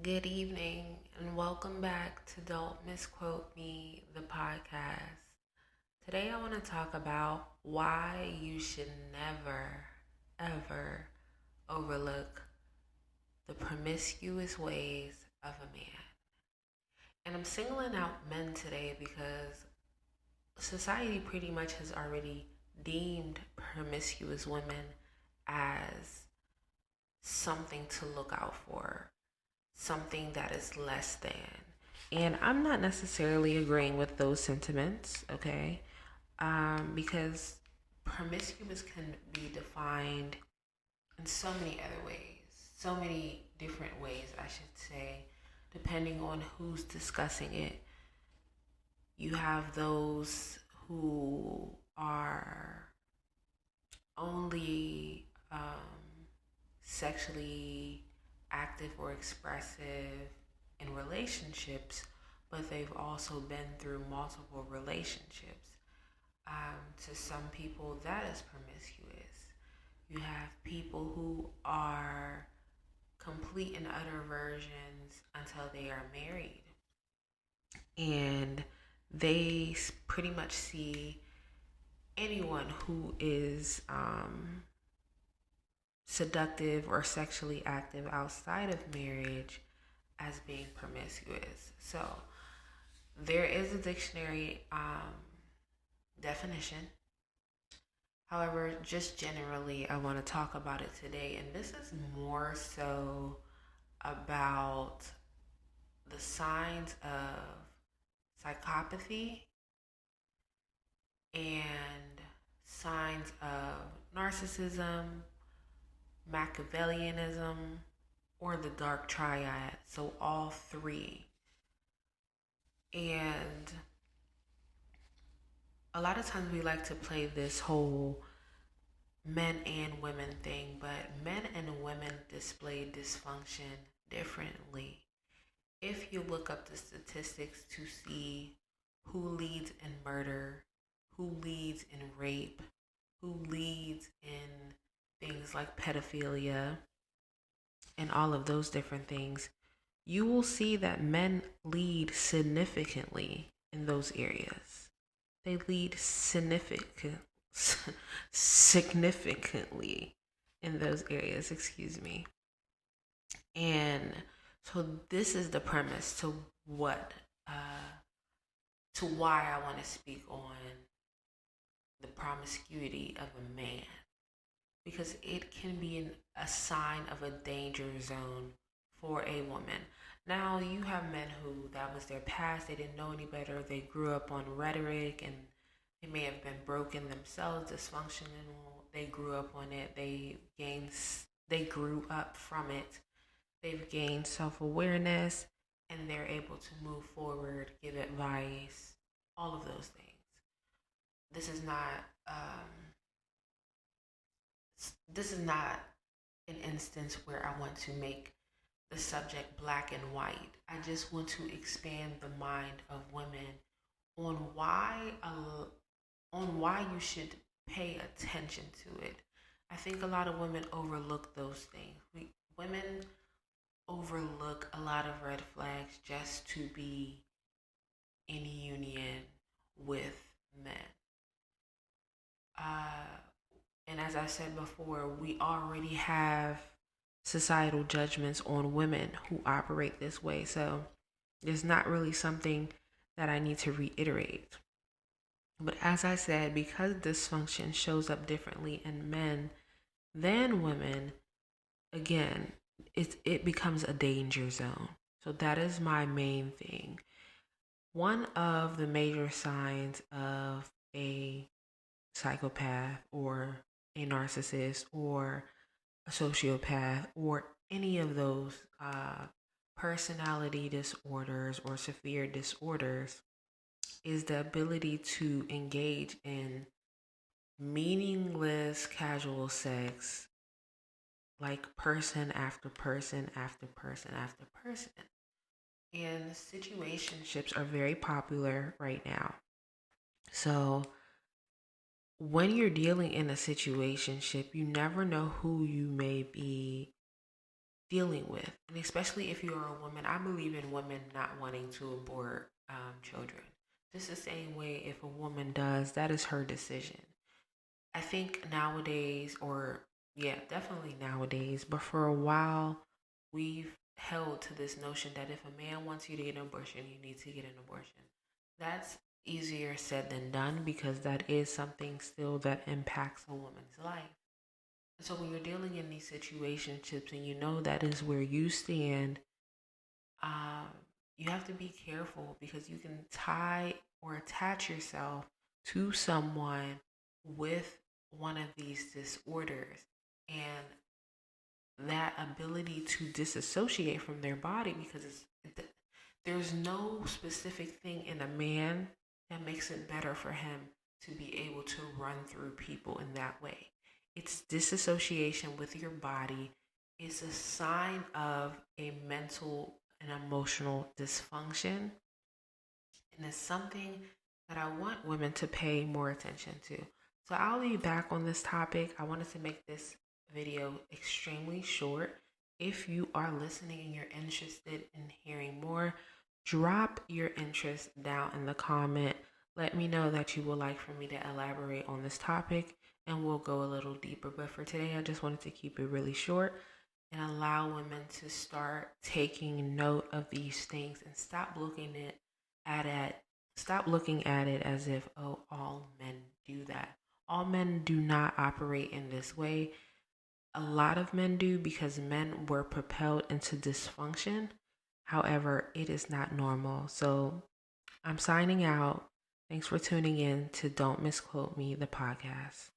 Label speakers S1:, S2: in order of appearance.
S1: Good evening, and welcome back to Don't Misquote Me, the podcast. Today, I want to talk about why you should never, ever overlook the promiscuous ways of a man. And I'm singling out men today because society pretty much has already deemed promiscuous women as something to look out for, something that is less than. And I'm not necessarily agreeing with those sentiments, okay? Because promiscuous can be defined in so many other ways, so many different ways, I should say, depending on who's discussing it. You have those who are only sexually active or expressive in relationships, but they've also been through multiple relationships. To some people, that is promiscuous. You have people who are complete and utter virgins until they are married, and they pretty much see anyone who is seductive or sexually active outside of marriage as being promiscuous. So there is a dictionary definition. However, just generally, I want to talk about it today. And this is more so about the signs of psychopathy and signs of narcissism, Machiavellianism, or the dark triad. So, all three. And a lot of times we like to play this whole men and women thing, but men and women display dysfunction differently. If you look up the statistics to see who leads in murder, who leads in rape, who leads in things like pedophilia, and all of those different things, you will see that men lead significantly in those areas. They lead significantly in those areas, excuse me. And so this is the premise what to why I want to speak on the promiscuity of a man, because it can be a sign of a danger zone for a woman. Now, you have men who that was their past, they didn't know any better, they grew up on rhetoric, and they may have been broken themselves, dysfunctional, they grew up on it, they grew up from it, they've gained self-awareness, and they're able to move forward, give advice, all of those things. This is not this is not an instance where I want to make the subject black and white. I just want to expand the mind of women on why you should pay attention to it. I think a lot of women overlook those things. Women overlook a lot of red flags just to be in union with men. Uh, and as I said before, we already have societal judgments on women who operate this way. So it's not really something that I need to reiterate. But as I said, because dysfunction shows up differently in men than women, again, it becomes a danger zone. So that is my main thing. One of the major signs of a psychopath or a narcissist or a sociopath or any of those personality disorders or severe disorders is the ability to engage in meaningless casual sex, like person after person after person after person. And situationships are very popular right now. So when you're dealing in a situationship, you never know who you may be dealing with. And especially if you're a woman, I believe in women not wanting to abort children. Just the same way if a woman does, that is her decision. I think nowadays, or yeah, definitely nowadays, but for a while, we've held to this notion that if a man wants you to get an abortion, you need to get an abortion. That's easier said than done because that is something still that impacts a woman's life. And so when you're dealing in these situationships and you know that is where you stand, um, you have to be careful because you can tie or attach yourself to someone with one of these disorders. And that ability to disassociate from their body because there's no specific thing in a man that makes it better for him to be able to run through people in that way. It's disassociation with your body. It's a sign of a mental and emotional dysfunction. And it's something that I want women to pay more attention to. So I'll be back on this topic. I wanted to make this video extremely short. If you are listening and you're interested in hearing more, drop your interest down in the comment. Let me know that you would like for me to elaborate on this topic and we'll go a little deeper. But for today, I just wanted to keep it really short and allow women to start taking note of these things and stop looking at it as if, oh, all men do that. All men do not operate in this way. A lot of men do because men were propelled into dysfunction. However, it is not normal. So I'm signing out. Thanks for tuning in to Don't Misquote Me, the podcast.